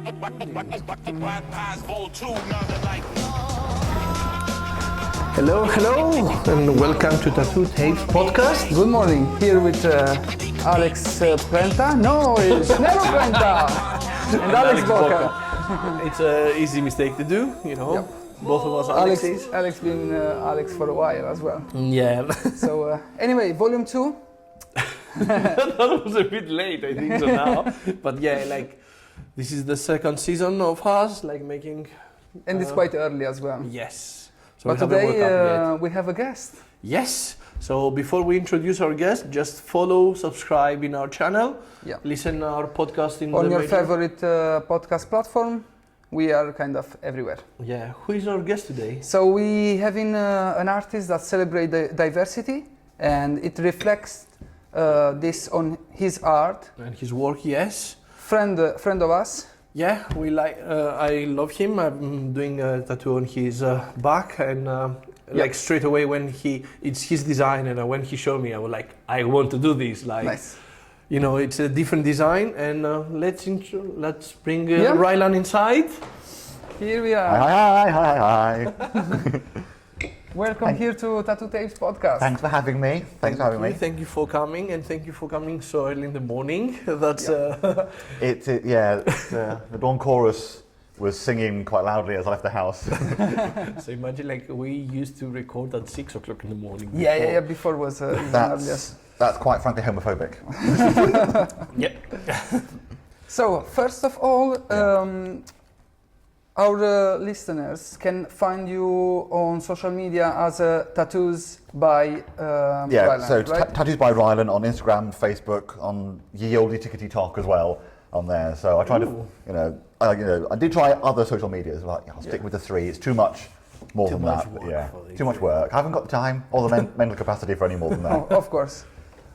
Hello, and welcome to Tattoo Tapes podcast. Good morning, here with Alex Prenta. No, it's Nero Prenta and Alex Boca. It's an easy mistake to do, you know. Yep. Both of us Alexes. Alex been Alex for a while as well. Yeah. So anyway, volume 2. That was a bit late, I think so now. But yeah, like this is the second season of us, like making. And it's quite early as well. Yes. So but today we have a guest. Yes. So before we introduce our guest, just follow, subscribe in our channel. Yeah. Listen our podcast on your favorite podcast platform. We are kind of everywhere. Yeah. Who is our guest today? So we having an artist that celebrates the diversity, and it reflects this on his art and his work. Yes. Friend of us. Yeah, we like. I love him. I'm doing a tattoo on his back, and like straight away when it's his design, and when he showed me, I was like, I want to do this. Like, nice. You know, it's a different design, and let's bring Rylan inside. Here we are. Hi. Welcome here to Tattoo Tapes podcast. Thanks for having me. Thanks for having me. Thank you for coming, and thank you for coming so early in the morning. That's the dawn chorus was singing quite loudly as I left the house. So imagine, like, we used to record at 6 o'clock in the morning. Yeah. Before was that's quite frankly homophobic. Yeah. So first of all. Our listeners can find you on social media as Tattoos by Rylan, so right? Tattoos by Rylan on Instagram, Facebook, on Ye Olde Tickety Talk as well on there. So I tried to, I did try other social medias, like I'll stick with the 3. It's too much more than that. Too much work. I haven't got the time or the mental capacity for any more than that. Oh, of course.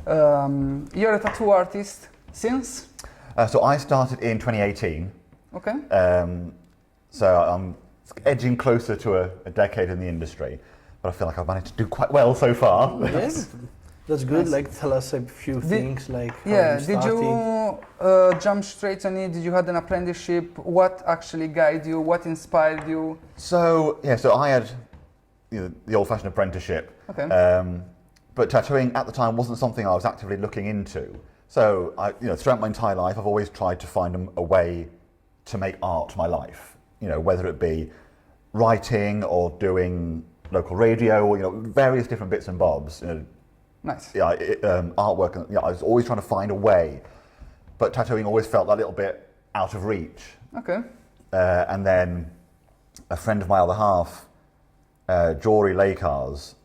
You're a tattoo artist since? So I started in 2018. Okay. So I'm edging closer to a decade in the industry, but I feel like I've managed to do quite well so far. Yes, that's good. Nice. Like, tell us a few things, like how you started. Did you jump straight on it? Did you have an apprenticeship? What actually guided you? What inspired you? So I had the old-fashioned apprenticeship. Okay. But tattooing at the time wasn't something I was actively looking into. So throughout my entire life, I've always tried to find a way to make art my life. Whether it be writing or doing local radio or various different bits and bobs. Nice. Artwork. And, I was always trying to find a way, but tattooing always felt a little bit out of reach. Okay. And then a friend of my other half, Jory Lakars,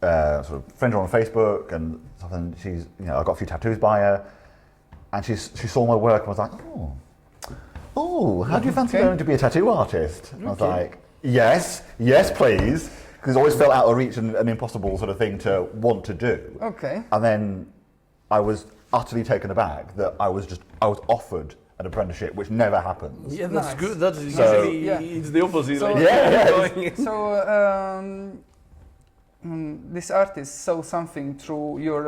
sort of friend on Facebook and something. She's I got a few tattoos by her, and she saw my work and was like, oh, how do you fancy going to be a tattoo artist? And I was like, yes, please. Because it always felt out of reach and an impossible sort of thing to want to do. Okay. And then I was utterly taken aback that I was offered an apprenticeship, which never happens. Yeah, that's good. That's usually it's the opposite. So, this artist saw something through your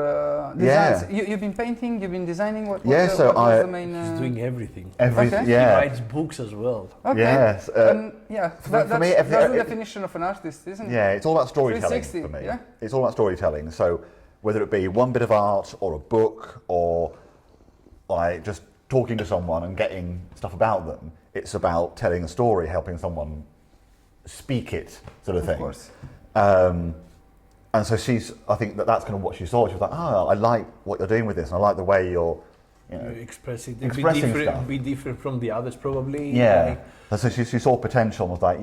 designs. You've been painting, you've been designing. What was the main? He's doing everything. Okay. He writes books as well. Okay. Yes. That's the definition of an artist, isn't it? Yeah, it's all about storytelling for me. Yeah? It's all about storytelling. So whether it be one bit of art or a book or like just talking to someone and getting stuff about them, it's about telling a story, helping someone speak it, sort of thing. Of course. And so I think that's kind of what she saw. She was like, I like what you're doing with this, and I like the way you're expressing stuff. Be different from the others, probably. Yeah. And so she saw potential and was like,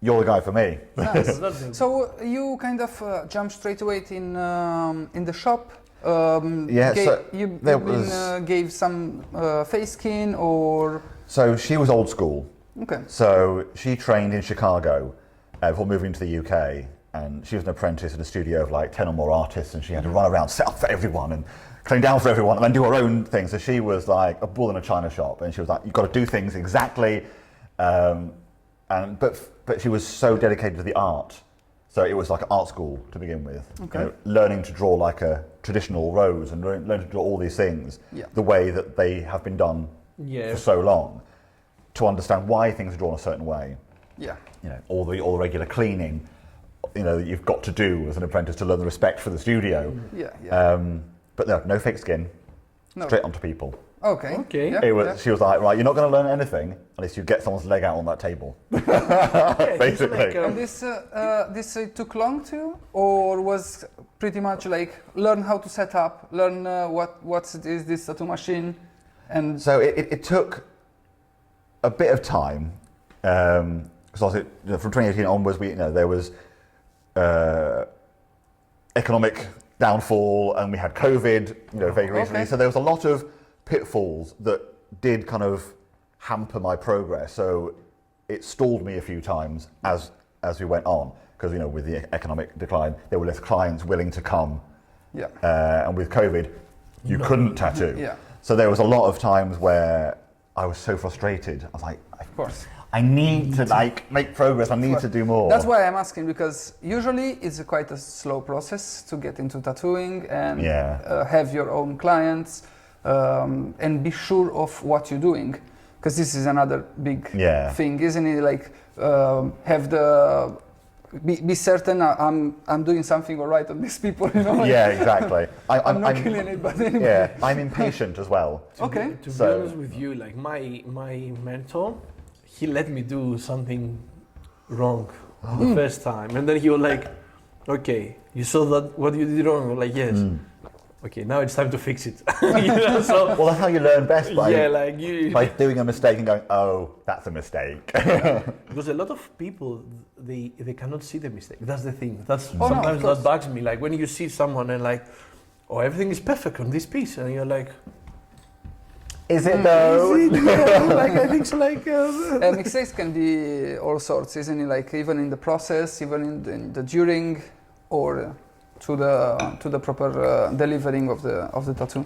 you're the guy for me. Nice. So you kind of jumped straight away in the shop. Gave some face skin or. So she was old school. Okay. So she trained in Chicago before moving to the UK. And she was an apprentice in a studio of like 10 or more artists, and she had to run around, set up for everyone and clean down for everyone and then do her own thing. So she was like a bull in a china shop, and she was like, you've got to do things exactly. But she was so dedicated to the art. So it was like an art school to begin with. Okay. Learning to draw like a traditional rose and learning to draw all these things the way that they have been done Yeah. for so long to understand why things are drawn a certain way. Yeah. You know, all the regular cleaning, you know, that you've got to do as an apprentice to learn the respect for the studio. Yeah. But no fake skin, No. straight onto people. Okay. Okay. Yeah, It was. yeah. She was like, right, you're not going to learn anything unless you get someone's leg out on that table. Basically. Like, And this took long too, or was pretty much like learn how to set up, learn what is this tattoo machine, and So it took a bit of time, because from 2018 onwards, there was economic downfall, and we had COVID, very recently. Okay. So there was a lot of pitfalls that did kind of hamper my progress. So it stalled me a few times as we went on, because with the economic decline, there were less clients willing to come, yeah, and with COVID, you couldn't tattoo. Yeah. So there was a lot of times where I was so frustrated. I was like, of course. I need to make progress. I need to do more. That's why I'm asking, because usually it's quite a slow process to get into tattooing and have your own clients and be sure of what you're doing, because this is another big thing, isn't it? Like be certain I'm doing something all right on these people, Yeah, exactly. I'm not killing it, but anyway. Yeah, I'm impatient as well. To be honest with you, like my mentor, he let me do something wrong the first time, and then he was like, "Okay, you saw that what you did wrong." I was like, "Yes." Okay, now it's time to fix it. So, well, that's how you learn best, by by doing a mistake and going, "Oh, that's a mistake." Because a lot of people they cannot see the mistake. That's the thing. That's no, sometimes that bugs me. Like when you see someone and like, "Oh, everything is perfect on this piece," and you're like, "Is it though?" Is it? Yeah, like I think so. Like mistakes can be all sorts, isn't it? Like even in the process, even in the during, or to the proper delivering of the tattoo.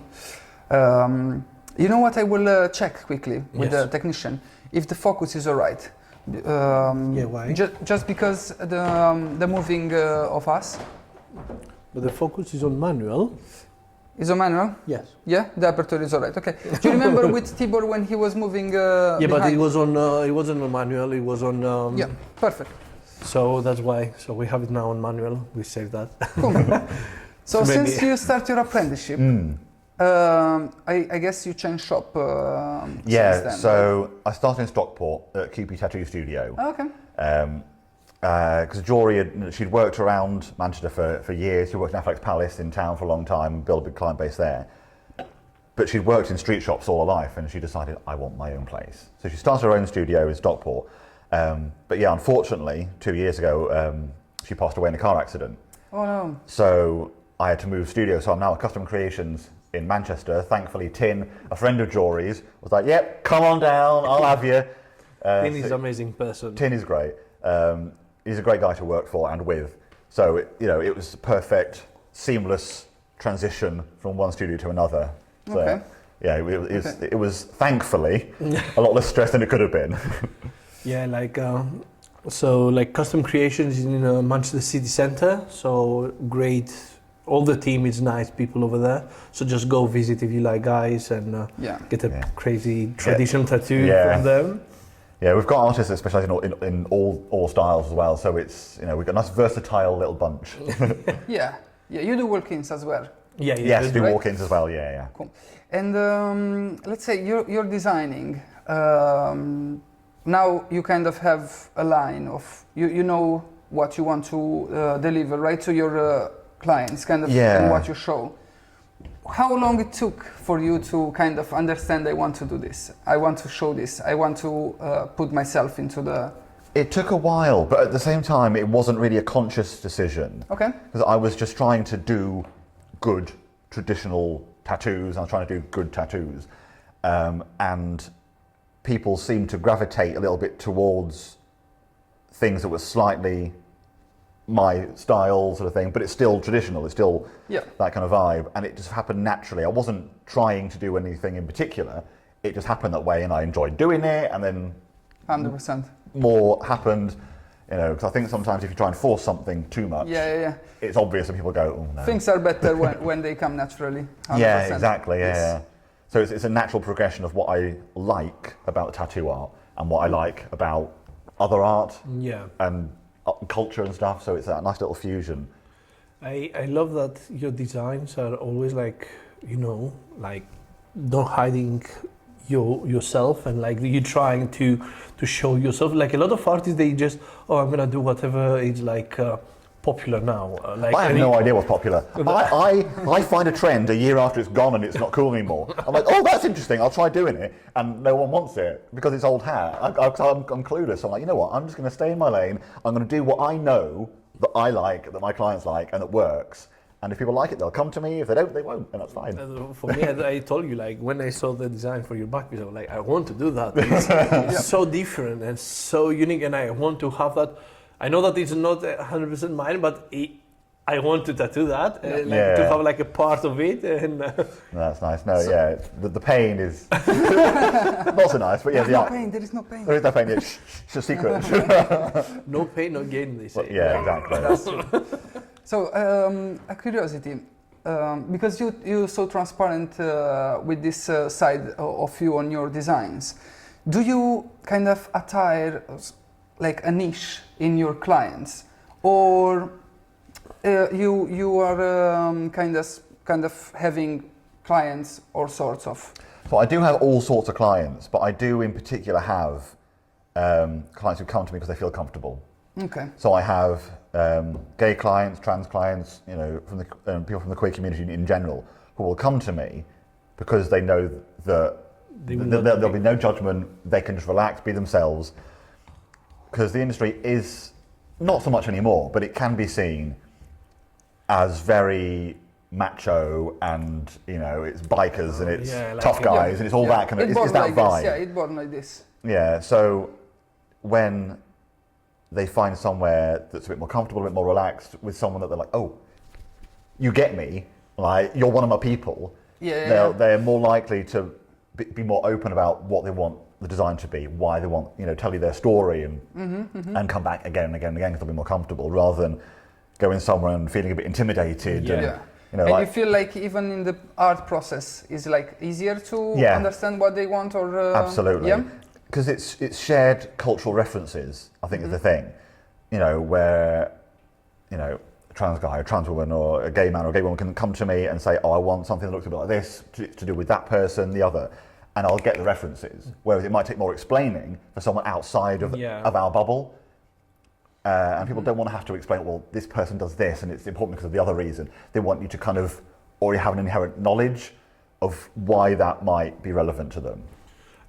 You know what? I will check quickly with the technician if the focus is alright. Why? Just because the moving of us. But the focus is on manual. Is on manual? Yes. Yeah, the aperture is alright. Okay. Do you remember with Tibor when he was moving? Yeah, behind? but it was on. It wasn't on manual. It was on. Yeah, perfect. So that's why. So we have it now on manual. We saved that. Cool. So since you start your apprenticeship, I guess you changed shop. Since then, so right? I started in Stockport at QP Tattoo Studio. Oh, okay. Because Jory she'd worked around Manchester for years. She worked in Alex Palace in town for a long time, built a big client base there. But she'd worked in street shops all her life, and she decided, I want my own place. So she started her own studio in Stockport. But yeah, unfortunately, 2 years ago, she passed away in a car accident. Oh no. So I had to move studio. So I'm now at Custom Creations in Manchester. Thankfully, Tin, a friend of Jory's, was like, yep, come on down, I'll have you. Tin is an amazing person. Tin is great. He's a great guy to work for and with. So, it was a perfect, seamless transition from one studio to another. So, Okay. yeah, it was thankfully a lot less stress than it could have been. Yeah, like Custom Creations is in Manchester City Centre. So great. All the team is nice people over there. So just go visit if you like guys and get a crazy traditional tattoo from them. Yeah, we've got artists that specialise in all styles as well. So it's we've got a nice versatile little bunch. Yeah. You do walk-ins as well. Yeah. Yes, do right? walk-ins as well. Yeah. Cool. And let's say you're designing. Now you kind of have a line of you know what you want to deliver right to your clients, kind of, and what you show. How long it took for you to kind of understand, I want to do this, I want to show this, I want to put myself into the... It took a while, but at the same time, it wasn't really a conscious decision. Okay. Because I was just trying to do good traditional tattoos. I was trying to do good tattoos. And people seemed to gravitate a little bit towards things that were slightly my style sort of thing, but it's still traditional, it's still that kind of vibe, and it just happened naturally. I wasn't trying to do anything in particular, it just happened that way and I enjoyed doing it, and then 100%. More happened, because I think sometimes if you try and force something too much, it's obvious and people go, oh no. Things are better when they come naturally. 100%. Yeah, exactly, yeah. So it's a natural progression of what I like about tattoo art and what I like about other art Yeah. and culture and stuff. So it's a nice little fusion. I love that your designs are always like, you know, like not hiding yourself, and like you trying to show yourself. Like a lot of artists, they just, oh, I'm gonna do whatever is like popular now. Like I have no idea what's popular. I find a trend a year after it's gone and it's not cool anymore. I'm like, oh, that's interesting. I'll try doing it, and no one wants it because it's old hat. I'm clueless. I'm like, you know what? I'm just going to stay in my lane. I'm going to do what I know that I like, that my clients like, and that works. And if people like it, they'll come to me. If they don't, they won't, and that's fine. For me, I told you, like when I saw the design for your back piece, I was like, I want to do that. It's so different and so unique, and I want to have that. I know that it's not 100% mine, but I want to tattoo that, to have like a part of it. And that's nice. No, the pain is not so nice, but yeah, There is no pain. There is no pain. Yeah, it's a secret. no pain, no gain, they say. Yeah, exactly. That's true. So, a curiosity, because you're so transparent with this side of you on your designs, do you kind of attire like a niche in your clients, or you are kind of having clients all sorts of? So I do have all sorts of clients, but I do in particular have clients who come to me because they feel comfortable. Okay. So I have gay clients, trans clients, you know, from the people from the queer community in general, who will come to me because they know that there'll be no judgment. They can just relax, be themselves. Because the industry is not so much anymore, but it can be seen as very macho, and you know, it's bikers and it's tough guys and it's all that kind of. It's that vibe. It's born like this. Yeah. So when they find somewhere that's a bit more comfortable, a bit more relaxed, with someone that they're like, oh, you get me, like you're one of my people. They're more likely to be more open about what they want the design to be, why they want, you know, tell you their story, and and come back again and again and again because they'll be more comfortable, rather than going somewhere and feeling a bit intimidated. Yeah. And, you know, and like, you feel like even in the art process is like easier to understand what they want, or absolutely, because it's shared cultural references. I think is the thing, you know, where, you know, a trans guy, a trans woman, or a gay man or a gay woman can come to me and say, oh, I want something that looks a bit like this to do with that person, the other. And I'll get the references. Whereas it might take more explaining for someone outside of our bubble. And people don't want to have to explain, well, this person does this and it's important because of the other reason. They want you to kind of already have an inherent knowledge of why that might be relevant to them.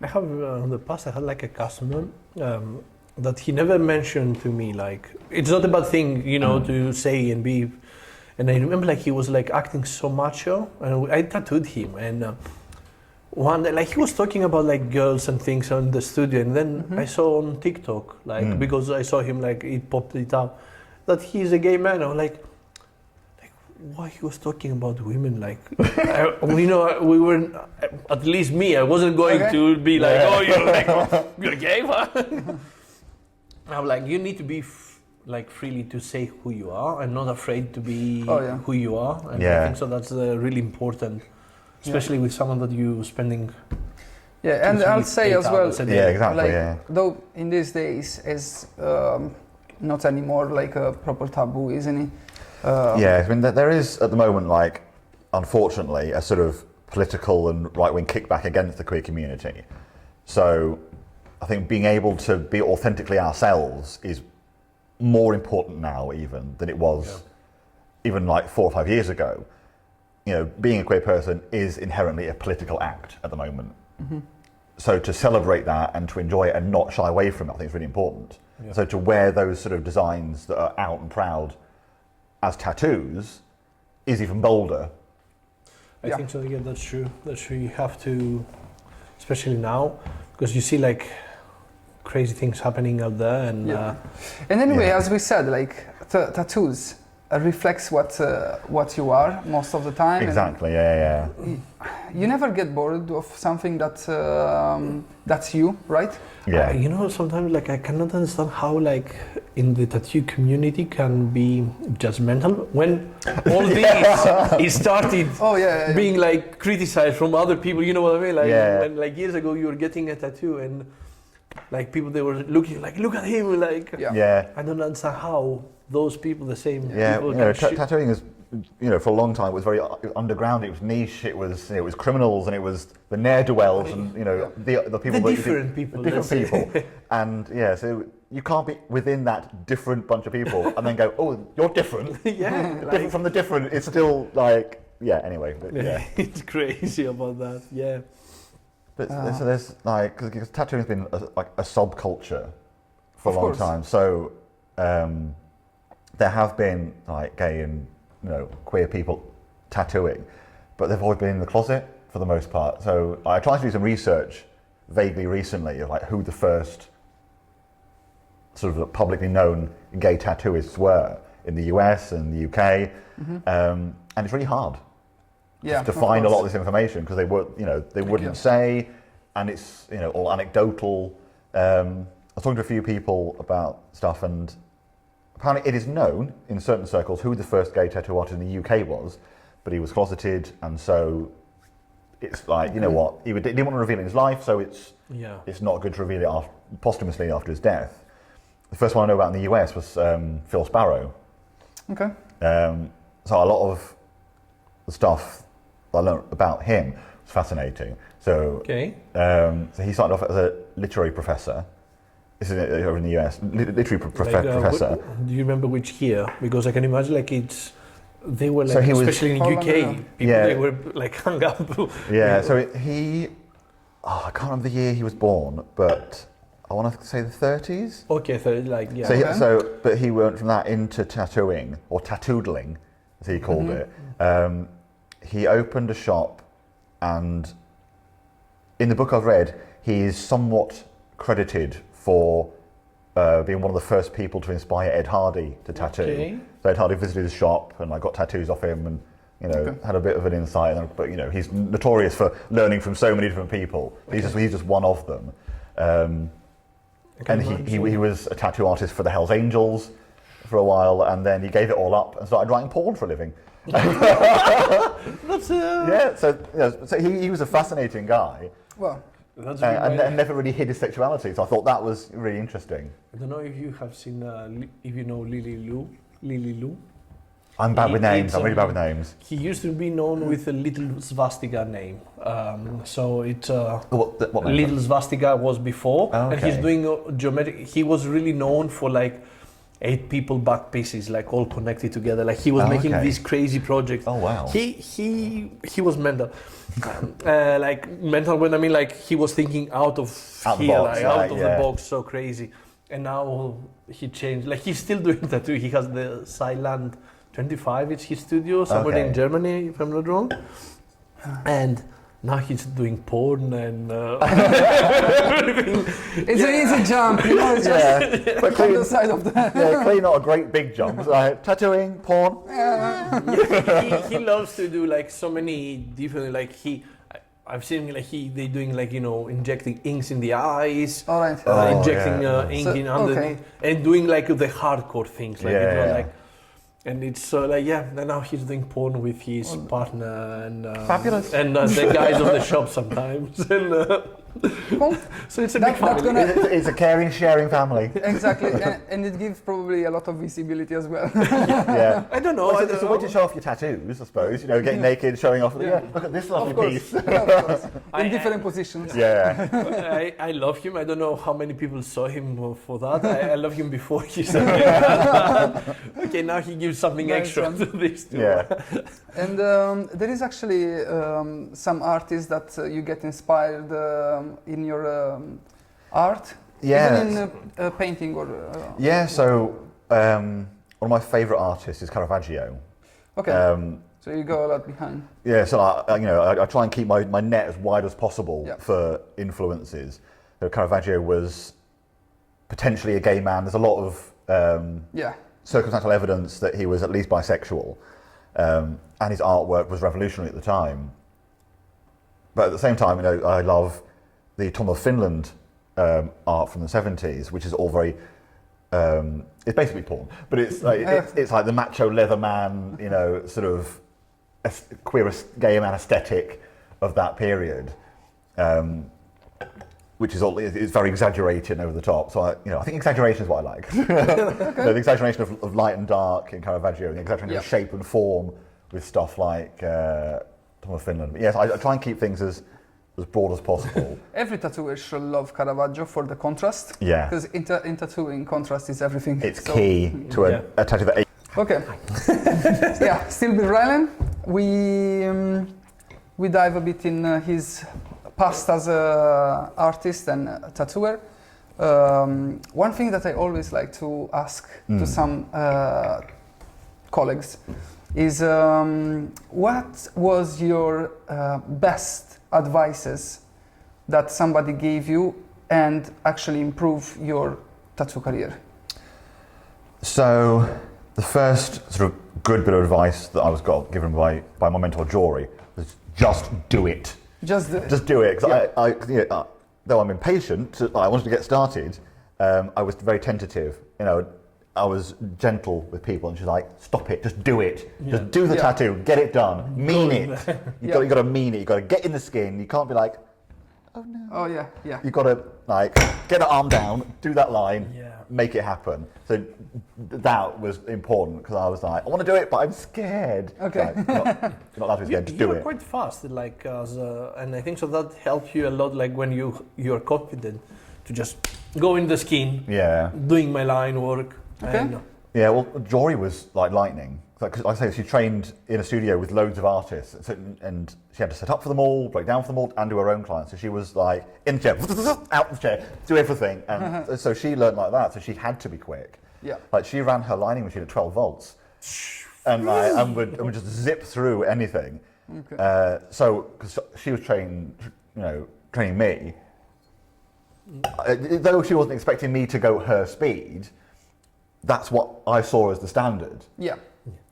I have, in the past, I had like a customer that he never mentioned to me, like, it's not a bad thing, you know, to say and be. And I remember like he was like acting so macho, and I tattooed him, and one day, like he was talking about like girls and things on the studio, and then I saw on TikTok, like because I saw him, like it popped it up, that he's a gay man. I was like why he was talking about women, like we know we were, at least me, I wasn't going to be like, oh, you're gay, huh? I'm like, you need to be like freely to say who you are and not afraid to be who you are, and I think so that's really important. Especially with someone that you're spending. Yeah, and I'll say as well. Yeah, exactly. Like, though in these days is not anymore like a proper taboo, isn't it? Yeah, I mean there is at the moment, like, unfortunately, a sort of political and right-wing kickback against the queer community. So I think being able to be authentically ourselves is more important now even than it was even like 4 or 5 years ago. You know, being a queer person is inherently a political act at the moment. So to celebrate that and to enjoy it and not shy away from it, I think is really important. So to wear those sort of designs that are out and proud as tattoos is even bolder. I think so. Yeah, that's true. That's true. You have to, especially now, because you see like crazy things happening out there, and and anyway, as we said, like tattoos reflects what you are most of the time. Exactly. And you never get bored of something that's you, right? Yeah. You know, sometimes like I cannot understand how like in the tattoo community can be judgmental when all this it started Oh yeah. being like criticized from other people. You know what I mean? Like Yeah. when like years ago you were getting a tattoo and like people they were looking like look at him like Yeah. Yeah. I don't understand how those people the same Yeah, people you know, can shoot- tattooing is, you know, for a long time it was very underground. It was niche. It was, you know, it was criminals, and it was the ne'er-do-wells, and you know, the people, the that different people, the different let's say. people, and yeah, so you can't be within that different bunch of people and then go, oh, you're different, yeah, different from the different. It's still like, yeah. Anyway, but, yeah. it's crazy about that. Yeah. But so there's like, because tattooing has been like a subculture for a Of long course. time. So there have been like gay and, you know, queer people tattooing, but they've always been in the closet for the most part. So I tried to do some research vaguely recently of like who the first sort of publicly known gay tattooists were in the US and the UK, and it's really hard Yeah. to of find a lot of course. this information because they were, you know, they wouldn't you. say, and it's, you know, all anecdotal. I was talking to a few people about stuff, and apparently it is known in certain circles who the first gay tattoo artist in the UK was, but he was closeted, and so it's like, you know what, he didn't want to reveal it in his life, so it's not good to reveal it posthumously after his death. The first one I know about in the US was Phil Sparrow. Okay. So a lot of the stuff I learned about him was fascinating. So, so he started off as a literary professor. This is over in the US, literary professor. Do you remember which year? Because I can imagine like they were like, So he was- especially in How long UK, ago? people Yeah. they were like hung up. Yeah, so I can't remember the year he was born, but I want to say the 30s. Okay, so like yeah. But he went from that into tattooing, or tattooodling, as he called it. He opened a shop, and in the book I've read, he is somewhat credited for being one of the first people to inspire Ed Hardy to tattoo. Okay. So Ed Hardy visited his shop, and I got tattoos off him, and you know, had a bit of an insight. But you know, he's notorious for learning from so many different people. He's just one of them. And he was a tattoo artist for the Hells Angels for a while, and then he gave it all up and started writing porn for a living. That's Yeah, so he was a fascinating guy, Well, that's and never really hid his sexuality. So I thought that was really interesting. I don't know if you have seen if you know Lily Lou. I'm bad with names. It's, I'm really bad with names. He used to be known with a little swastika name. So it's What name? little swastika was before, Oh, and he's okay. doing geometric. He was really known for like 8 people back pieces, like all connected together. Like he was making okay. these crazy projects. Oh wow. He was mental. Like mental when I mean like he was thinking out of Out the here, box, like, out right, of yeah. the box, so crazy. And now he changed. Like he's still doing tattoo. He has the Cyland 25. It's his studio somewhere Okay. in Germany, if I'm not wrong. And now he's doing porn and everything. it's an easy jump, you know, it's just Yeah, but on clearly, the side of the... clearly not a great big jump. Tattooing, porn. he loves to do like so many different like I've seen like they doing like, you know, injecting inks in the eyes, All right. Oh, injecting yeah. ink So, in underneath, and doing like the hardcore things, like you know, Yeah. like, and it's like yeah. And now he's doing porn with his partner and Fabulous. and the guys of the shop sometimes, and Cool. so it's a That- big family. that's gonna- It's a caring, sharing family. Exactly, and it gives probably a lot of visibility as well. Yeah. I don't know. Well, I it's don't a way know. to show off your tattoos, I suppose. You know, getting naked, showing off. Yeah, look at this lovely Of course, piece. yeah, of course. I- In different positions. Yeah. I love him. I don't know how many people saw him for that. I love him before he said it. Okay, now he gives something Nice extra one. to this too. Yeah. And there is actually some artists that you get inspired in your art, Yeah. even in painting or... Yeah, so one of my favourite artists is Caravaggio. Okay, so you go a lot behind. Yeah, so I try and keep my net as wide as possible Yeah. for influences. So Caravaggio was potentially a gay man. There's a lot of Yeah, circumstantial evidence that he was at least bisexual, and his artwork was revolutionary at the time. but at the same time, I love the Tom of Finland art from the 70s, which is all very. It's basically porn, but it's like the macho leather man, sort of queer gay man aesthetic of that period, which is it's very exaggerated and over the top. So I think exaggeration is what I like. The exaggeration of light and dark in Caravaggio, and the exaggeration of shape and form with stuff like Tom of Finland. But yes, I try and keep things as broad as possible. Every tattooer should love Caravaggio for the contrast. Yeah. Because in tattooing, contrast is everything. It's key to a tattoo that. Okay. Yeah, still with Rylan. We dive a bit in his past as an artist and a tattooer. One thing that I always like to ask to some colleagues is what was your best advices that somebody gave you and actually improve your tattoo career? So the first sort of good bit of advice that I was given by my mentor Jory was just do it. Just do it. Because though I'm impatient, I wanted to get started. I was very tentative. I was gentle with people, and she's like, "Stop it! Just do it! Just do the tattoo. Get it done. Mean it. You got to mean it. You got to get in the skin. You can't be like, oh no. Oh yeah. You got to get an arm down, do that line, make it happen. So that was important because I was like, I want to do it, but I'm scared. Okay. You're not allowed to be scared. Just do it. You're quite fast, and I think so that helps you a lot. Like when you're confident to just go in the skin. Yeah. Doing my line work. Okay. Yeah, well, Jory was like lightning. Like I say, she trained in a studio with loads of artists, and she had to set up for them all, break down for them all, and do her own clients. So she was like in the chair, out the chair, do everything, and so she learned like that. So she had to be quick. Yeah. Like she ran her lining machine at 12 volts, and would just zip through anything. Okay. So because she was training me, though she wasn't expecting me to go her speed. That's what I saw as the standard. Yeah.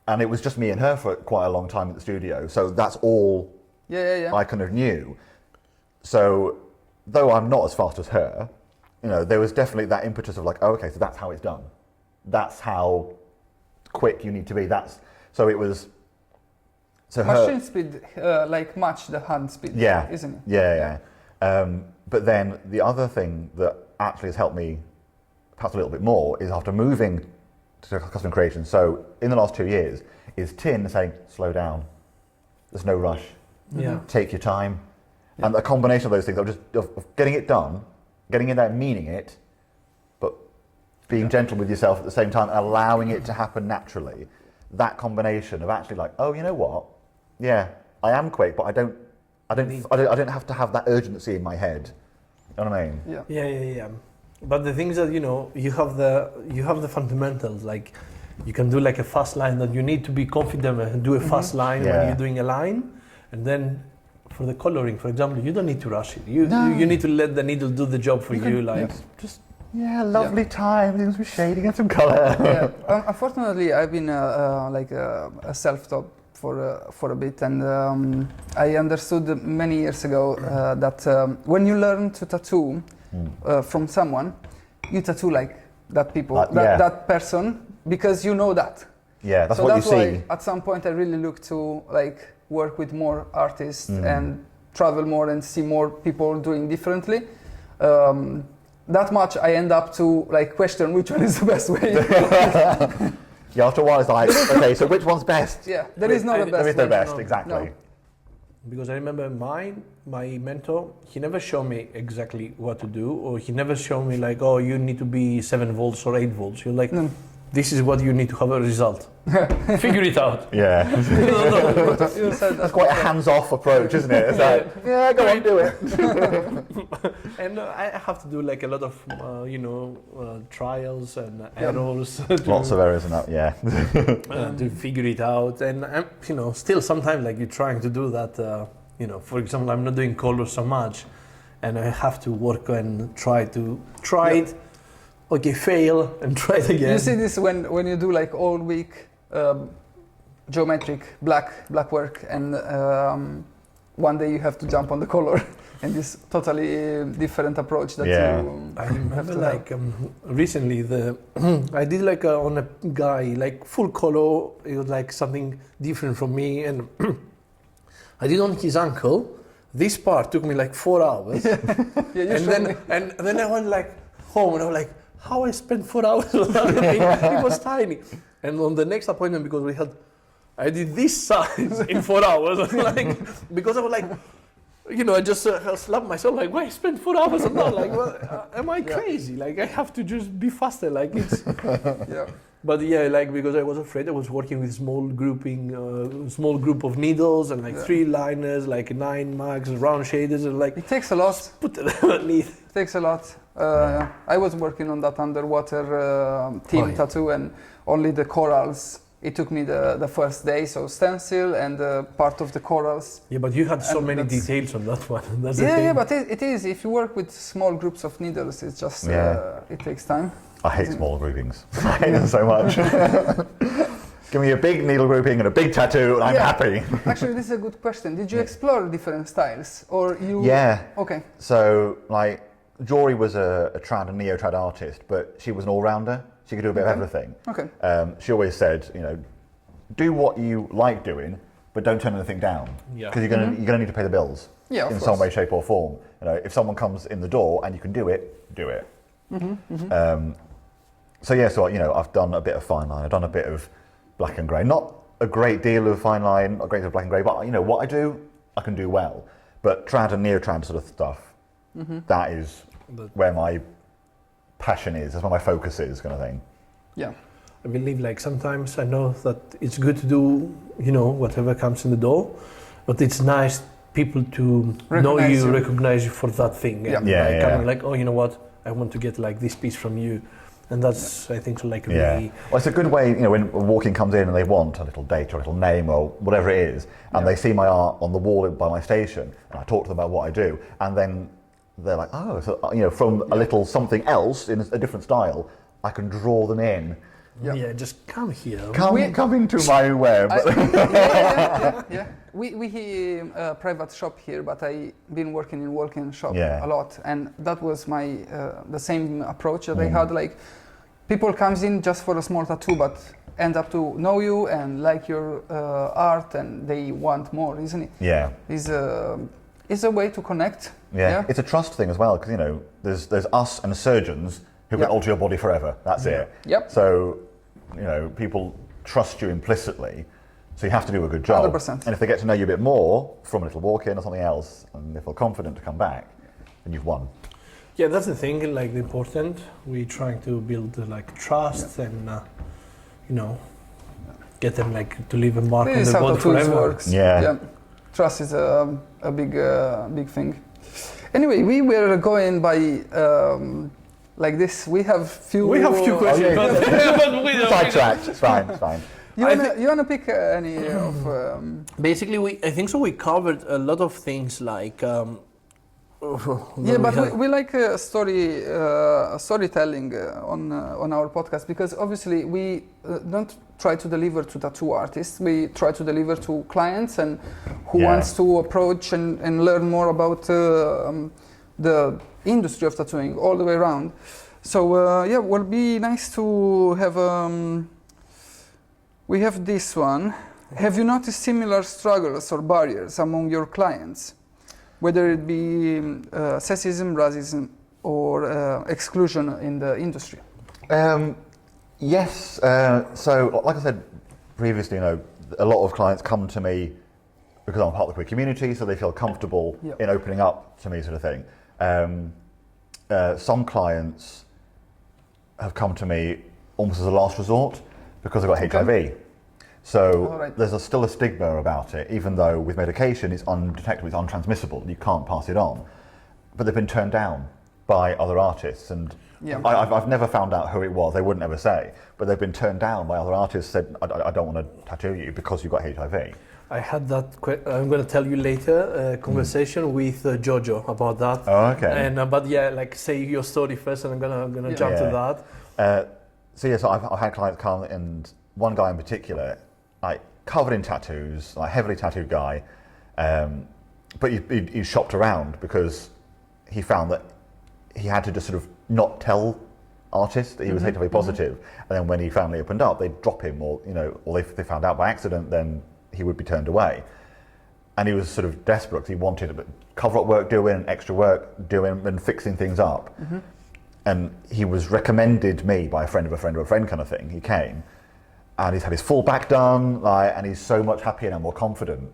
And it was just me and her for quite a long time at the studio. So that's all I kind of knew. So though I'm not as fast as her, there was definitely that impetus of like, oh, okay, so that's how it's done. That's how quick you need to be. So it was. So machine speed match the hand speed. Yeah. Isn't it? Yeah. But then the other thing that actually has helped me perhaps a little bit more is after moving to custom creation. So in the last 2 years, is Tin saying, slow down. There's no rush. Yeah. Take your time. Yeah. And a combination of those things of getting it done, getting in there and meaning it, but being gentle with yourself at the same time, allowing it to happen naturally. That combination of actually like, oh, you know what? Yeah, I am quick, but I don't have to have that urgency in my head. You know what I mean? Yeah. But the things that you have the fundamentals. Like you can do like a fast line that you need to be confident and do a fast line when you're doing a line, and then for the coloring, for example, you don't need to rush it. You need to let the needle do the job for you. Lovely time, doing some shading and some color. Unfortunately, I've been a self-taught for a bit, and I understood many years ago that when you learn to tattoo from someone, you tattoo like that that person, because you know that. Yeah, that's what you see. So that's why at some point I really look to work with more artists and travel more and see more people doing differently. That much I end up to question which one is the best way. Yeah, after a while it's like, okay, so which one's best? Yeah, there is no best. There is no best, exactly. No. Because I remember my mentor, he never showed me exactly what to do, or he never showed me oh, you need to be 7 volts or 8 volts. You're like, this is what you need to have a result. Figure it out. Yeah. That's quite a hands-off approach, isn't it? It's go on, do it. And I have to do a lot of, trials and errors. Lots of errors and that, to figure it out. And, still sometimes you're trying to do that, for example, I'm not doing colors so much, and I have to work and try it. Okay, fail and try it again. You see this when you do all week geometric black work, and one day you have to jump on the color and this totally different approach that you I have remember to like recently I did like on a guy like full color. It was like something different from me, and I did on his ankle. This part took me like 4 hours, and then I went like home and I was like, how I spent 4 hours on that thing? It was tiny. And on the next appointment, because I did this size in 4 hours, like because I was like, I just slapped myself like, why I spent 4 hours on that? Like, well, am I crazy? Like, I have to just be faster. Like, it's. But yeah, like because I was afraid, I was working with small group of needles and like 3 liners, like 9 marks, round shaders, and like. It takes a lot. Put it underneath. It takes a lot. I was working on that underwater team tattoo, and only the corals. It took me the first day, so stencil and part of the corals. Yeah, but you had so many details on that one. That's the thing. Yeah, but it is. If you work with small groups of needles, it's just it takes time. I hate small groupings. I hate them so much. Give me a big needle grouping and a big tattoo, and I'm happy. Actually, this is a good question. Did you explore different styles, or you? Yeah. Okay. So, like, Jory was a trad and neo-trad artist, but she was an all-rounder. She could do a bit of everything. Okay. She always said, do what you like doing, but don't turn anything down. Yeah. Because you're gonna need to pay the bills. Yeah, in some way, shape, or form. If someone comes in the door and you can do it, do it. So I've done a bit of fine line. I've done a bit of black and grey. Not a great deal of fine line, not a great deal of black and grey, but what I do, I can do well. But trad and neo-trad sort of stuff, that is where my passion is. That's where my focus is, kind of thing. Yeah. I believe like sometimes I know that it's good to do, whatever comes in the door, but it's nice people to recognize you for that thing. And kind of like, oh, you know what? I want to get like this piece from you. And that's, I think, like really... Well, it's a good way, when a walk-in comes in and they want a little date or a little name or whatever it is, and they see my art on the wall by my station, and I talk to them about what I do, and then they're like, oh, so, from a little something else in a different style, I can draw them in. Yeah, just come here. Come into my web. We a private shop here, but I've been working in walk-in shop a lot, and that was my the same approach that I had. Like, people comes in just for a small tattoo, but end up to know you and like your art, and they want more, isn't it? Yeah. It's a way to connect. Yeah. It's a trust thing as well, because there's us and surgeons who can alter your body forever. That's it. Yep. So, people trust you implicitly, so you have to do a good job. 100%. And if they get to know you a bit more from a little walk-in or something else, and they feel confident to come back, then you've won. Yeah, that's the thing. Like, the important. We're trying to build like trust and get them like to leave a mark on their body forever. Works. Yeah. Trust is a big thing. Anyway, we were going by. Like this, we have few questions, but we don't. Sidetracked. It's fine. You wanna pick any of? Basically, I think so. We covered a lot of things like. We like storytelling on our podcast, because obviously we don't try to deliver to tattoo artists. We try to deliver to clients and who wants to approach and learn more about the industry of tattooing all the way around. So it would be nice to have. We have this one. Have you noticed similar struggles or barriers among your clients, whether it be sexism, racism, or exclusion in the industry? Yes. So, like I said previously, a lot of clients come to me because I'm part of the queer community, so they feel comfortable in opening up to me, sort of thing. Some clients have come to me almost as a last resort because they've got HIV. So there's still a stigma about it, even though with medication it's undetectable, it's untransmissible, you can't pass it on. But they've been turned down by other artists, and I've never found out who it was, they wouldn't ever say, but they've been turned down by other artists, said, I don't want to tattoo you because you've got HIV. I had that, I'm going to tell you later, conversation with Jojo about that. Oh, okay. And but say your story first, and I'm gonna jump to that. So I've had clients come, and one guy in particular, like covered in tattoos, like heavily tattooed guy, but he shopped around because he found that he had to just sort of not tell artists that he was HIV positive, and then when he finally opened up, they'd drop him, or if they found out by accident, then he would be turned away. And he was sort of desperate because he wanted a bit cover-up work doing, extra work doing, and fixing things up. And he was recommended me by a friend of a friend of a friend kind of thing. He came, and he's had his full back done, and he's so much happier and more confident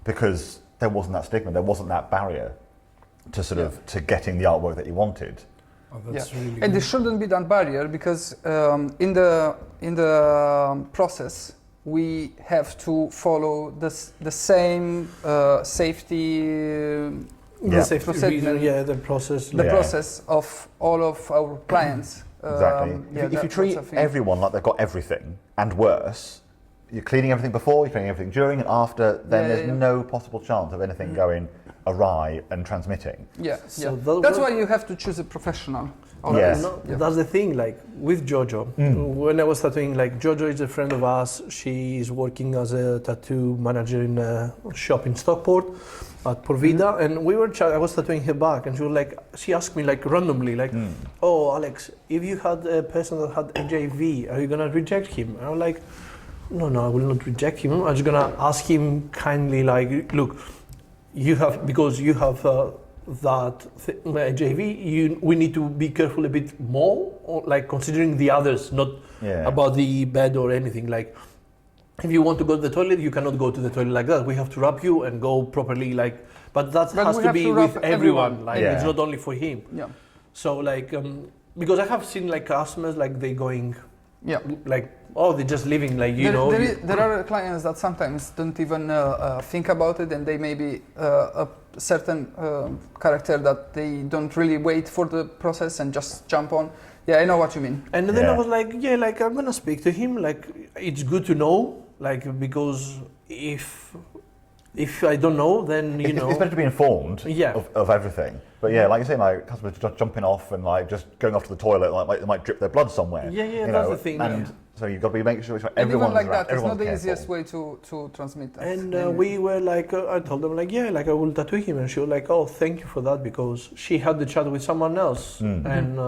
because there wasn't that stigma, there wasn't that barrier to to getting the artwork that he wanted. Oh, that's really and good. there shouldn't be that barrier because in the process we have to follow the same safety The safety procedure, reason, the process. the process of all of our clients. Exactly. If you treat that's a thing. everyone like they've got everything, and worse, you're cleaning everything before, you're cleaning everything during and after, then there's no possible chance of anything going awry and transmitting. So That's why you have to choose a professional. Yes. That's the thing, like with Jojo. When I was tattooing, like Jojo is a friend of ours. She is working as a tattoo manager in a shop in Stockport at Porvida, and we were I was tattooing her back, and she asked me like randomly, like, "Oh, Alex, if you had a person that had HIV, are you gonna reject him?" And I'm like, "No, I will not reject him. I'm just gonna ask him kindly, like, look, because you have HIV, we need to be careful a bit more, like considering the others, not about the bed or anything. Like, if you want to go to the toilet, you cannot go to the toilet like that. We have to wrap you and go properly, like, but that has to be with everyone. Like, it's not only for him. Yeah. So, like, because I have seen like customers, like they going, like, oh, they're just living, like, There are clients that sometimes don't even think about it, and they may be a certain character that they don't really wait for the process and just jump on. Yeah, I know what you mean. And then I was like, like, I'm gonna speak to him. Like, it's good to know, like, because if I don't know, then it's better to be informed of everything. But like you're saying, like customers just jumping off and like just going off to the toilet, like they might drip their blood somewhere. That's the thing. And so you've got to make sure everyone's everyone's like around, that. It's not the careful. easiest way to transmit that. And we were like, I told them like, like I will tattoo him, and she was like, oh, thank you for that, because she had the chat with someone else, and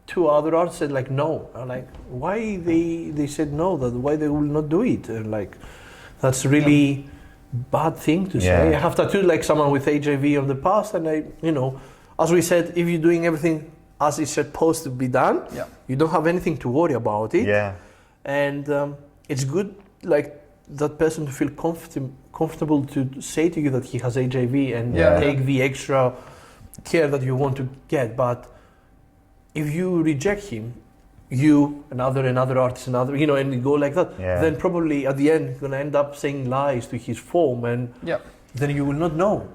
two other artists said like no. I'm like, why they said no? That why they will not do it? And like, that's really bad thing to say. I have tattooed like someone with HIV in the past, and I, as we said, if you're doing everything as it's supposed to be done, you don't have anything to worry about it. And it's good, like, that person to feel comfortable to say to you that he has HIV and take the extra care that you want to get. But if you reject him, you, another artist, and you go like that, then probably at the end you're gonna end up saying lies to his form, and then you will not know.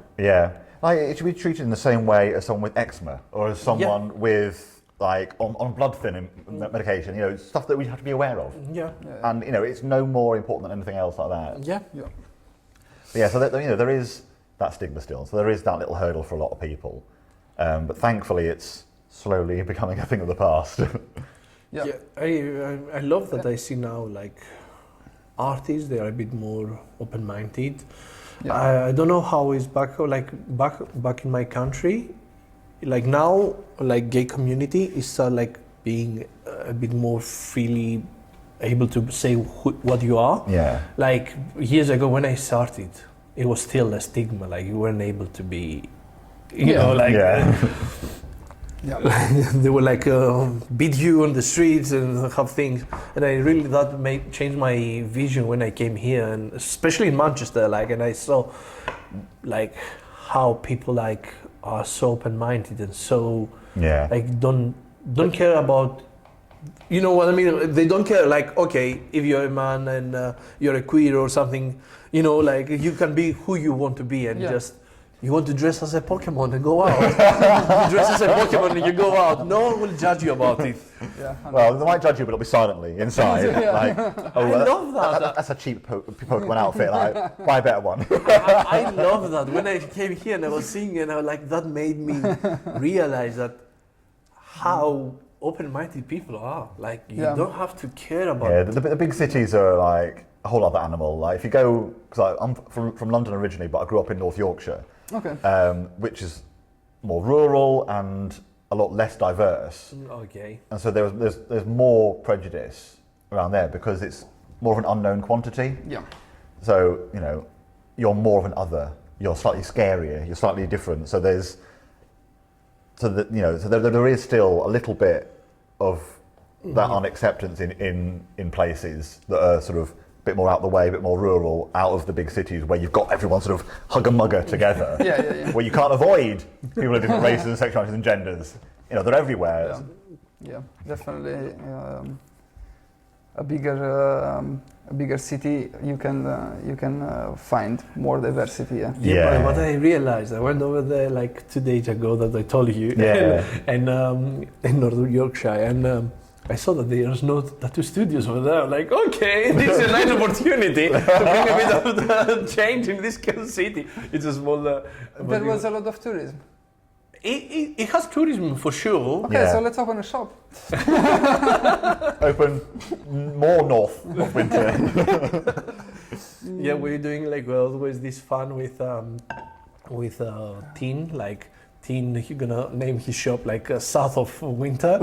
Like, it should be treated in the same way as someone with eczema, or as someone with like on blood thinning medication, stuff that we have to be aware of. And it's no more important than anything else like that. So there is that stigma still. So there is that little hurdle for a lot of people. But thankfully, it's slowly becoming a thing of the past. I love that I see now, like, artists, they are a bit more open-minded. I don't know how it's back in my country. Like now, like gay community is like being a bit more freely able to say what you are. Like years ago when I started, it was still a stigma. Like you weren't able to be, they were like beat you on the streets and have things. And that change my vision when I came here, and especially in Manchester. Like, and I saw like how people like are so open-minded and so like don't care about, you know what I mean? They don't care, like, okay, if you're a man and you're a queer or something, like you can be who you want to be, and just you want to dress as a Pokemon and go out. You dress as a Pokemon and you go out. No one will judge you about it. Well, they might judge you, but it'll be silently inside. Like, I love that. That's a cheap Pokemon outfit. Like, buy a better one. I love that. When I came here and I was seeing it, I was like, that made me realize that how open-minded people are. Like, you don't have to care about. The big cities are like a whole other animal. Like if you go, because I'm from London originally, but I grew up in North Yorkshire, which is more rural and a lot less diverse. Okay. And so there's more prejudice around there because it's more of an unknown quantity. Yeah. So, you know, you're more of an other. You're slightly scarier. You're slightly different. So there is still a little bit of that unacceptance in places that are sort of a bit more out the way, a bit more rural, out of the big cities where you've got everyone sort of hugger-mugger together. Where you can't avoid people of different races and sexualities and genders. You know, they're everywhere. Yeah, definitely. A bigger city, you can find more diversity. But what I realized, I went over there like 2 days ago that I told you, and in North Yorkshire, and I saw that there's no tattoo studios over there. I'm like, okay, this is a nice opportunity to bring a bit of the change in this city. It's a small. There was a lot of tourism. It has tourism for sure. Okay, so let's open a shop. Open more north of winter. Yeah, we're doing like always this fun with Teen, like Teen. He's gonna name his shop like South of Winter,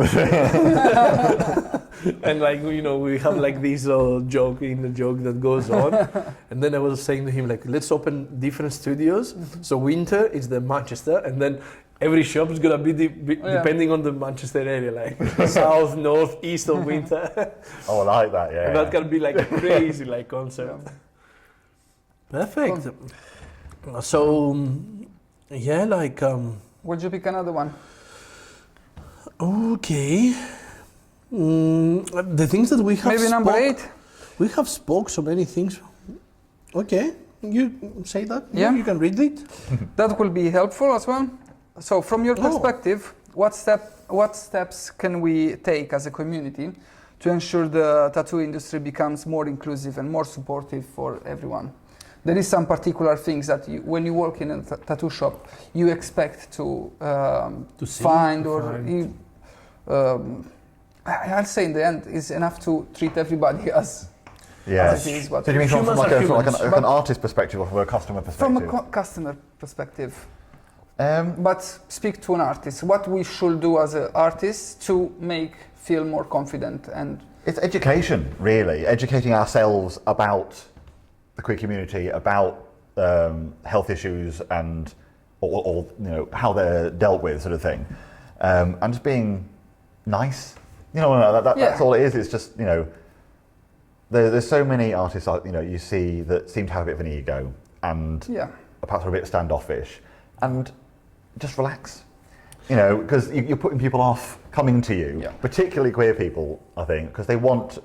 and like we have like this joke that goes on, and then I was saying to him like, let's open different studios. So winter is the Manchester, and then every shop is gonna be depending on the Manchester area, like south, north, east of winter. Oh, I like that. Yeah. And that can be like a crazy like concept. Yeah. Perfect. So, like. Would you pick another one? Okay. The things that we have. Maybe number 8. We have spoke so many things. Okay, you say that. Yeah. You can read it. That will be helpful as well. So, from your perspective, what steps can we take as a community to ensure the tattoo industry becomes more inclusive and more supportive for everyone? There is some particular things that when you work in a tattoo shop, you expect to find. I'll say in the end, it's enough to treat everybody as it is. So do you mean from like an artist perspective or from a customer perspective? From a customer perspective. But speak to an artist. What we should do as an artist to feel more confident and. It's education, really. Educating ourselves about the queer community, about health issues and or how they're dealt with, sort of thing, and just being nice. That's all it is. It's just there's so many artists you see that seem to have a bit of an ego and perhaps are a bit standoffish, and just relax. Because you're putting people off coming to you, particularly queer people, I think, because they want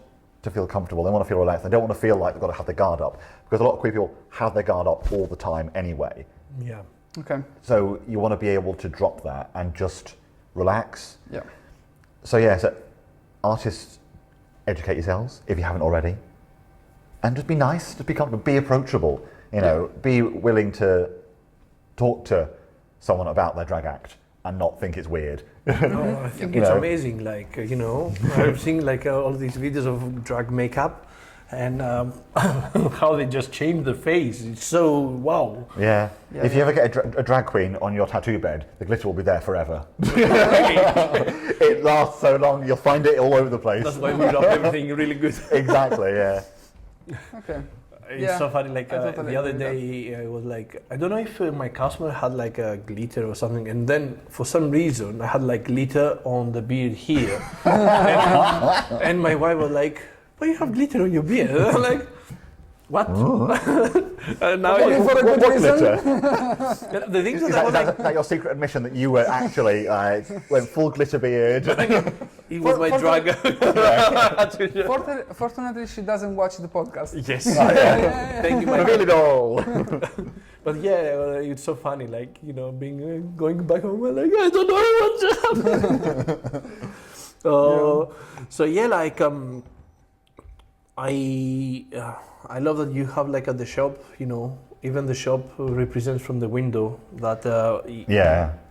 to feel comfortable, they want to feel relaxed, they don't want to feel like they've got to have their guard up, because a lot of queer people have their guard up all the time anyway. Yeah. Okay. So you want to be able to drop that and just relax. Yeah. So artists, educate yourselves if you haven't already, and just be nice, just be comfortable, be approachable, be willing to talk to someone about their drag act and not think it's weird. I think it's amazing. Like I've seen like all these videos of drag makeup, and how they just change the face. It's so wow. Yeah. If you ever get a drag queen on your tattoo bed, the glitter will be there forever. It lasts so long, you'll find it all over the place. That's why we wrap everything really good. Exactly. Yeah. Okay. It's so funny, like the other day I was like, I don't know if my customer had like a glitter or something, and then for some reason I had like glitter on the beard here. and my wife was like, why you have glitter on your beard? And I'm like, what? Now what glitter? The thing Is that your secret admission that you were actually went full glitter beard? It was my drag. Fortunately, she doesn't watch the podcast. Yes. Thank you, my really doll. But it's so funny, like going back home, I'm like, I don't know what's happening. So like I love that you have like at the shop, even the shop represents from the window that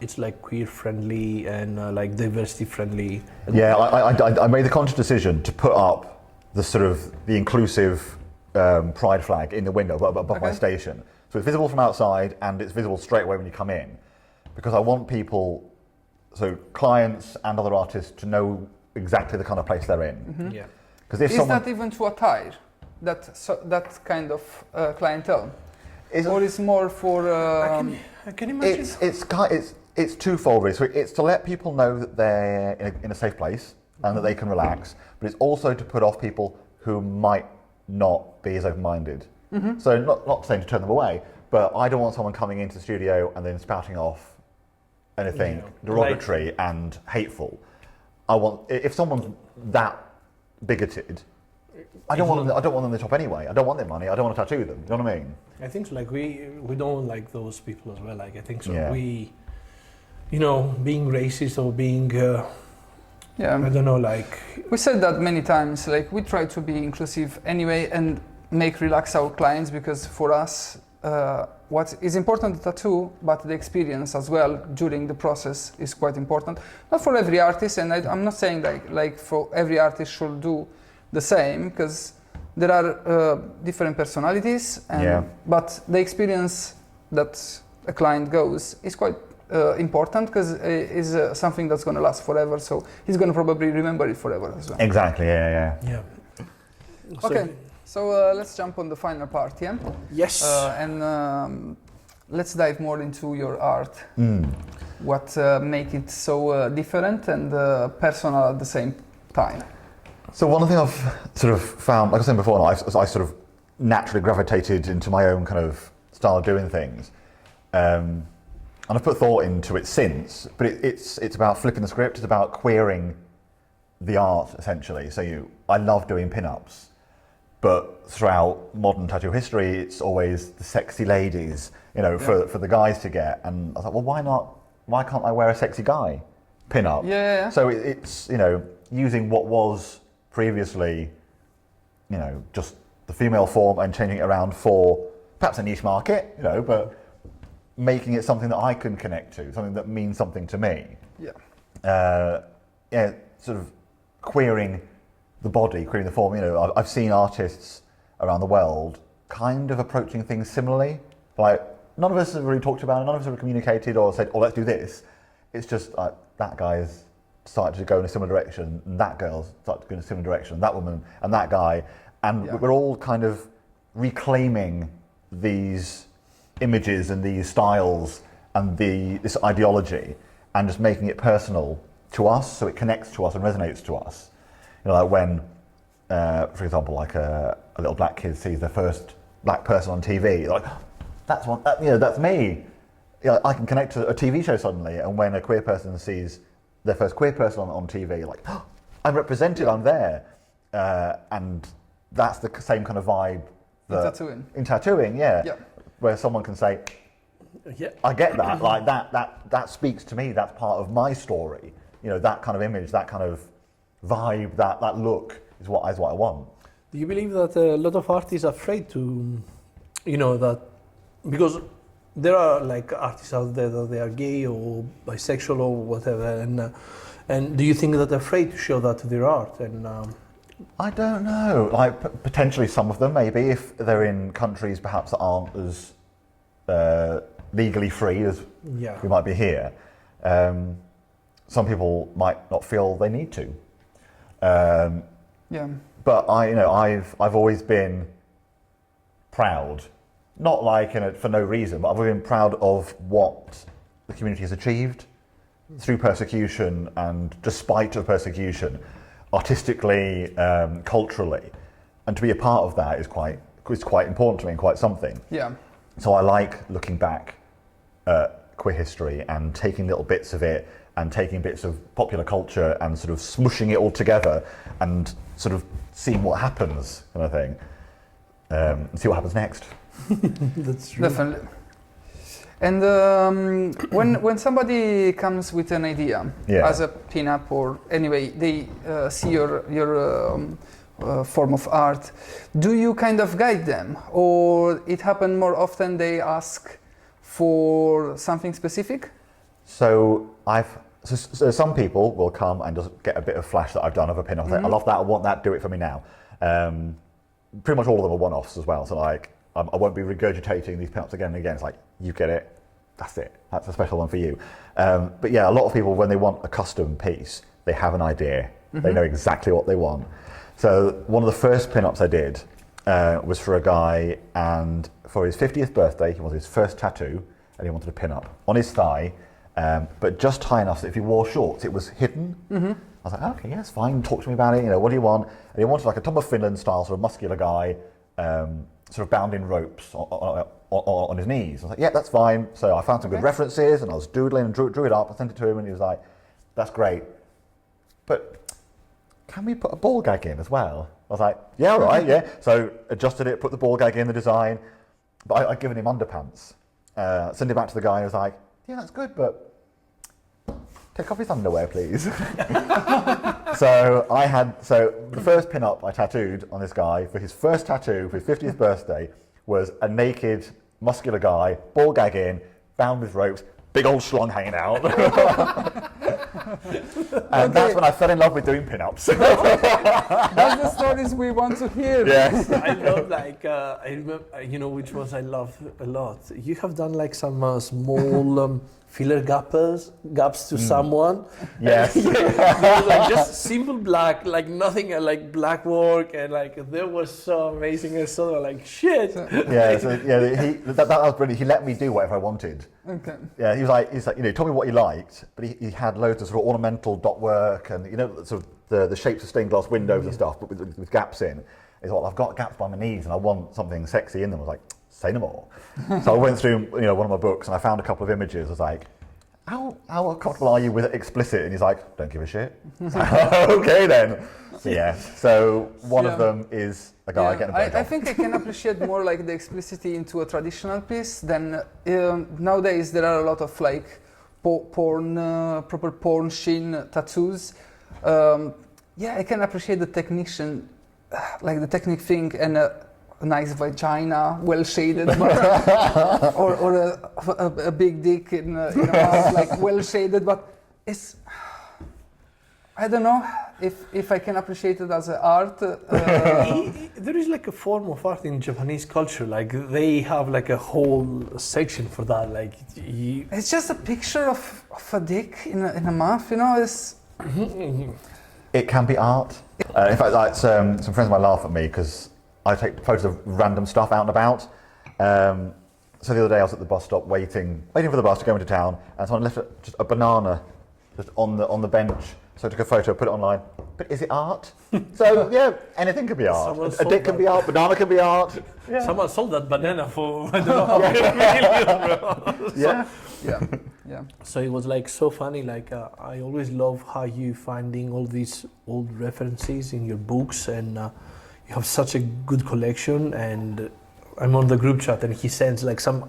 it's like queer friendly and like diversity friendly. I made the conscious decision to put up the sort of the inclusive pride flag in the window above my station. So it's visible from outside and it's visible straight away when you come in. Because I want people, so clients and other artists, to know exactly the kind of place they're in. Mm-hmm. Yeah. Because if is that even to attire that kind of clientele? Or is more for... I can imagine. It's twofold really. So it's to let people know that they're in a safe place and that they can relax, but it's also to put off people who might not be as open-minded. Mm-hmm. So not saying to turn them away, but I don't want someone coming into the studio and then spouting off anything derogatory and hateful. I want, if someone's that bigoted, I don't want them in the top anyway. I don't want their money. I don't want to tattoo them. You know what I mean? I think so. Like we don't like those people as well. Like I think so. Yeah. We, being racist or being, I don't know. Like we said that many times. Like we try to be inclusive anyway and relax our clients, because for us, what is important the tattoo, but the experience as well during the process is quite important. Not for every artist, and I'm not saying like for every artist should do the same, because there are different personalities, but the experience that a client goes is quite important, because it is something that's going to last forever, so he's going to probably remember it forever as well. Exactly, yeah. Okay, so let's jump on the final part, yeah? Yes. And let's dive more into your art. What make it so different and personal at the same time? So one thing I've sort of found, like I was saying before, I sort of naturally gravitated into my own kind of style of doing things. And I've put thought into it since, but it's about flipping the script. It's about queering the art, essentially. So I love doing pin-ups, but throughout modern tattoo history, it's always the sexy ladies, for the guys to get. And I thought, well, why not? Why can't I wear a sexy guy pin-up? Yeah. So it's using what was previously, just the female form and changing it around for perhaps a niche market, but making it something that I can connect to, something that means something to me. Sort of queering the body, queering the form. I've seen artists around the world kind of approaching things similarly. Like, none of us have really talked about it, none of us have communicated or said, let's do this. It's just like, that guy's started to go in a similar direction, and that girl's started to go in a similar direction, that woman and that guy, and we're all kind of reclaiming these images and these styles and this ideology, and just making it personal to us, so it connects to us and resonates to us. Like when, for example, like a little black kid sees their first black person on TV, like that's me. I can connect to a TV show suddenly, and when a queer person sees their first queer person on TV, like, I'm represented, I'm there. And that's the same kind of vibe in tattooing, where someone can say, I get that, like that speaks to me, that's part of my story. That kind of image, that kind of vibe, that look is what I want. Do you believe that a lot of artists are afraid to, that, because there are like artists out there that they are gay or bisexual or whatever, and do you think that they're afraid to show that to their art? And I don't know. Like potentially some of them, maybe, if they're in countries perhaps that aren't as legally free as we might be here. Some people might not feel they need to. But I've always been proud. Not like for no reason, but I've been proud of what the community has achieved through persecution and despite of persecution, artistically, culturally, and to be a part of that is quite important to me and quite something. Yeah. So I like looking back at queer history and taking little bits of it and taking bits of popular culture and sort of smushing it all together and sort of seeing what happens, kind of thing, and see what happens next. That's true. Definitely. And when somebody comes with an idea as a pin-up or anyway, they see your form of art, do you kind of guide them, or it happens more often they ask for something specific? So some people will come and just get a bit of flash that I've done of a pin-up. I love that, I want that, do it for me now. pretty much all of them are one-offs as well. So like, I won't be regurgitating these pinups again and again. It's like, you get it, that's it. That's a special one for you. But yeah, a lot of people, when they want a custom piece, they have an idea. They know exactly what they want. So one of the first pinups I did was for a guy, and for his 50th birthday, he wanted his first tattoo, and he wanted a pin-up on his thigh, but just high enough that if he wore shorts, it was hidden. I was like, okay, yes, fine, talk to me about it, what do you want? And he wanted like a Tom of Finland style, sort of muscular guy, sort of bound in ropes on his knees. I was like, yeah, that's fine. So I found some good references, and I was doodling and drew it up. I sent it to him, and he was like, that's great, but can we put a ball gag in as well? I was like, yeah, all right, yeah. So adjusted it, put the ball gag in the design, but I'd given him underpants. Sent it back to the guy, and he was like, yeah, that's good, but take off his underwear, please. So the first pin-up I tattooed on this guy for his first tattoo for his 50th birthday was a naked, muscular guy, ball gag in, bound with ropes, big old schlong hanging out. And that's when I fell in love with doing pin-ups. That's the stories we want to hear. Yes. I love I remember, which ones I love a lot. You have done like some small filler gaps to someone. Yes. Like just simple black, like nothing, like black work, and like they were so amazing and so like shit. Yeah. So that was brilliant. He let me do whatever I wanted. Okay. Yeah. He was like, he told me what he liked, but he had loads of sort of ornamental dot work and sort of the shapes of stained glass windows and stuff, but with gaps in. He's like, I've got gaps by my knees and I want something sexy in them. I was like, say no more. So I went through one of my books and I found a couple of images. I was like, how comfortable are you with it explicit? And he's like, don't give a shit. Okay then. So one of them is a guy getting a blowjob. I think I can appreciate more like the explicitity into a traditional piece than nowadays there are a lot of like proper porn sheen tattoos. I can appreciate the technician, like the technique thing, and a nice vagina, well shaded, or a big dick in a mouth, like well shaded, but it's, I don't know if I can appreciate it as an art. There is like a form of art in Japanese culture, like they have like a whole section for that. Like it's just a picture of a dick in a mouth, It's it can be art. In fact, like some friends might laugh at me because I take photos of random stuff out and about. So the other day I was at the bus stop waiting for the bus to go into town, and someone left just a banana just on the bench. So I took a photo, put it online. But is it art? So yeah, anything can be art. A dick can be art, banana can be art. Yeah. Someone sold that banana for I don't know how many million, bro. Yeah. So it was like so funny. Like I always love how you finding all these old references in your books, and you have such a good collection. And I'm on the group chat, and he sends like some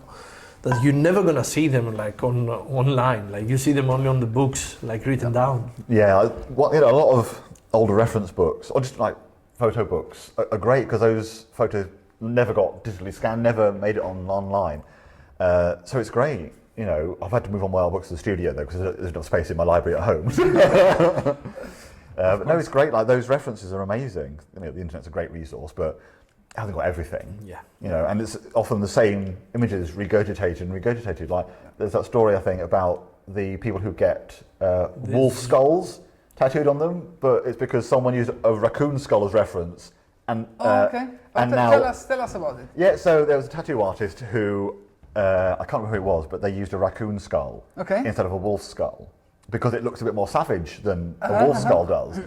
that you're never gonna see them like online. Like you see them only on the books, like written down. Yeah, a lot of older reference books or just like photo books are great because those photos never got digitally scanned, never made it online. So it's great. I've had to move on my books to the studio though because there's not space in my library at home. But no, it's great. Like those references are amazing. The internet's a great resource, but it hasn't got everything. Yeah. And it's often the same images regurgitated. Like there's that story I think about the people who get wolf skulls tattooed on them, but it's because someone used a raccoon skull as reference. And okay. And now, tell us about it. Yeah. So there was a tattoo artist who I can't remember who it was, but they used a raccoon skull instead of a wolf skull because it looks a bit more savage than a wolf skull does.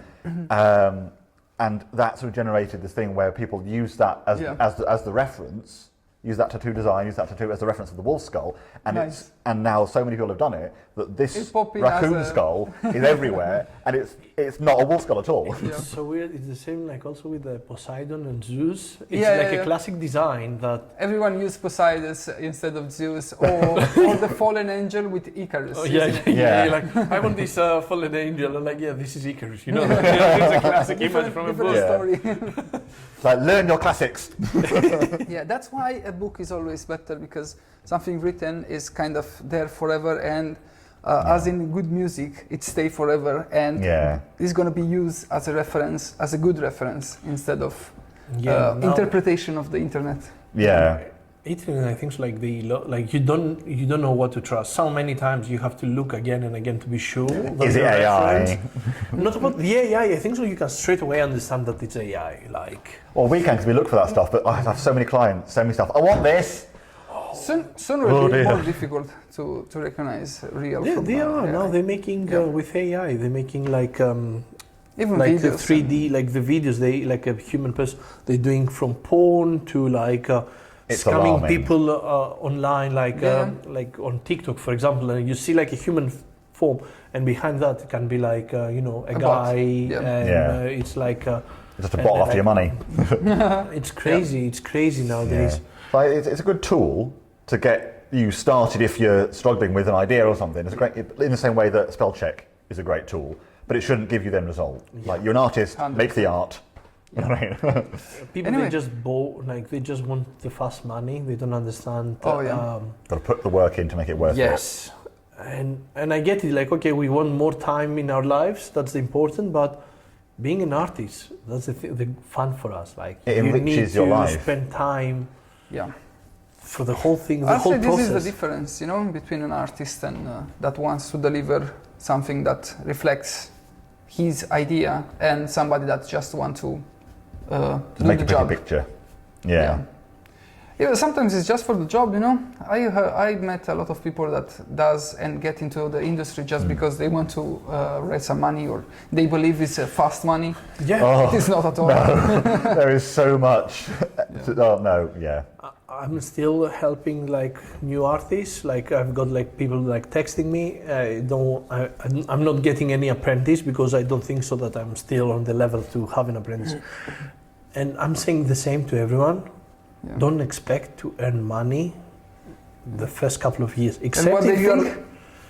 And that sort of generated this thing where people use that as the reference, use that tattoo design, use that tattoo as the reference of the wolf skull, and and now so many people have done it that this raccoon skull is everywhere, and it's not a wolf skull at all. It's so weird. It's the same like also with the Poseidon and Zeus. It's a classic design that everyone used Poseidon instead of Zeus, or the fallen angel with Icarus. Oh, yeah. Like I want this fallen angel, and like this is Icarus. It's a classic image from a book. Story. Like learn your classics. Yeah, that's why a book is always better because something written is kind of there forever, and as in good music, it stays forever, and it's going to be used as a reference, as a good reference, instead of now- interpretation of the internet. Yeah. Internet, I think, so like like you don't know what to trust. So many times you have to look again and again to be sure. that Is it the AI? reference- Not about the AI. I think so. You can straight away understand that it's AI. Like Well, we can because we look for that stuff, but I have so many clients send me stuff. I want this. Sooner Oh, it will be dear. more difficult to recognize real from they are now. AI. They're making Yeah. with AI. They're making like Even like videos. the 3D, like the videos. They like a human person. They're doing from porn to like It's scamming alarming. people online, like Yeah. like on TikTok, for example, and you see like a human form, and behind that it can be like a A bot. guy, Yeah. and Yeah. it's like Just a And bot then after your money. it's crazy. It's crazy nowadays. But it's a good tool to get you started if you're struggling with an idea or something. It's a great, in the same way that spell check is a great tool, but it shouldn't give you the end result. Like you're an artist, 100%. make the art. You know what I mean? People Anyway. they just like they just want the fast money. They don't understand. Oh, yeah. Got to put the work in to make it worth it. Yes, and I get it. Like, okay, we want more time in our lives. That's important. But being an artist, that's the fun for us. Like, It you need enriches your to life. spend time Yeah. for the whole thing, the I'd whole say this process. is the difference, between an artist and that wants to deliver something that reflects his idea and somebody that just wants to do Make the a job. pretty picture. Yeah. Yeah, sometimes it's just for the job, I met a lot of people that does and get into the industry just because they want to raise some money or they believe it's fast money. Yeah. Oh, It's not at all. no. There is so much. Oh, no, yeah. I'm still helping like new artists. Like I've got like people like texting me. I'm not getting any apprentice because I don't think so that I'm still on the level to have an apprentice. And I'm saying the same to everyone. Yeah. Don't expect to earn money the first couple of years. And Except what if they you're think,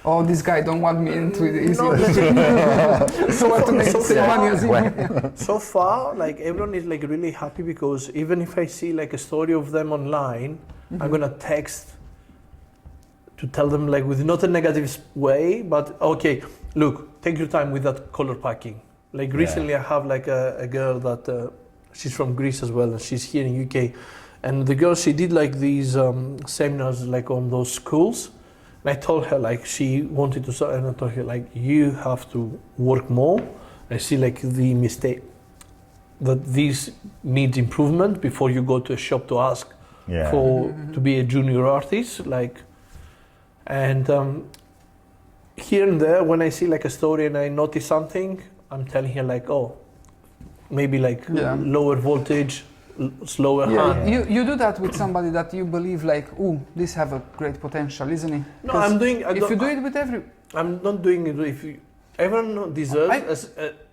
oh, this guy don't want me into it easy. No, that's So I have to make So the same far- money as him. so far, like everyone is like really happy because even if I see like a story of them online, I'm gonna text to tell them like with not a negative way, but okay, look, take your time with that color packing. Like recently, I have like a girl that she's from Greece as well, and she's here in UK, and the girl she did like these seminars like on those schools. And I told her like she wanted to start, and I told her like you have to work more. I see like the mistake that this needs improvement before you go to a shop to ask Yeah. for to be a junior artist. Like, and here and there when I see like a story and I notice something, I'm telling her like, oh, maybe like lower voltage, slower hand. You do that with somebody that you believe like, ooh, this have a great potential, isn't it? No, I'm doing. If you do it with I'm not doing it. If you, everyone deserves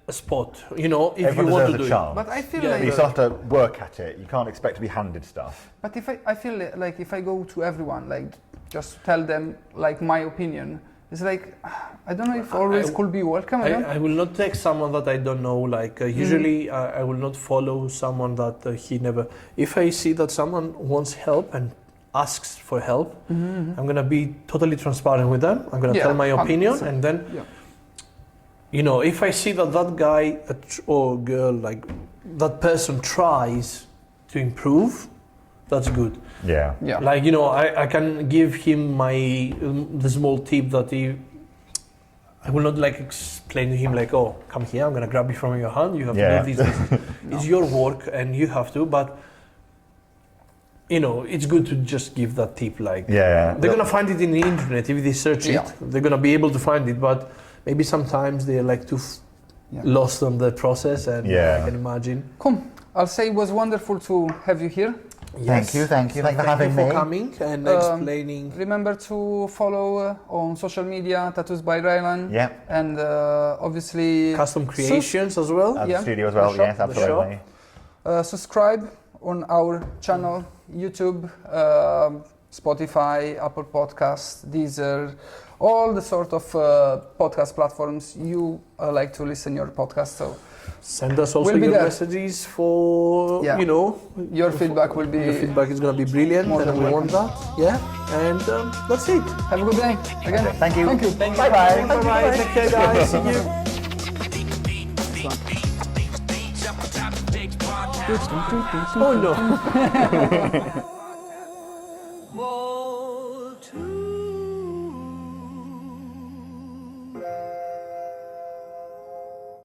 a spot, if Everyone you want to deserves do a it. chance. but I feel Yeah, But you like, still have to work at it. You can't expect to be handed stuff. but if I feel like if I go to everyone, like just tell them like my opinion, it's like I don't know if always could be welcome. I will not take someone that I don't know. Like usually, I will not follow someone that he never. If I see that someone wants help and asks for help, I'm gonna be totally transparent with them. I'm gonna tell my opinion, 100%. and then, if I see that that guy or girl, like that person, tries to improve, that's good. Yeah. Yeah. Like I can give him the small tip that I will not like explain to him like, oh, come here, I'm gonna grab you from your hand, you have to do this. It's your work and you have to, but it's good to just give that tip. Like Yeah. they're gonna find it in the internet if they search it. They're gonna be able to find it, but maybe sometimes they're like too lost on the process, and I can imagine. Cool. I'll say it was wonderful to have you here. Thank you. Thanks for having me. for coming and explaining. Remember to follow on social media, Tattoos by Rylan. Yeah. And obviously Custom creations as well. At Yeah. the studio as well. The shop, Yes, the absolutely. subscribe on our channel, YouTube, Spotify, Apple Podcasts, Deezer, all the sort of podcast platforms you like to listen your podcast. So send us also We'll be your there. messages for your feedback will Your be. feedback is going to be brilliant, More and than we want that. Yeah, and that's it. Have a good day. Again. Thank you. Thank you. Bye-bye. Bye. Take care, guys. See you. Oh no!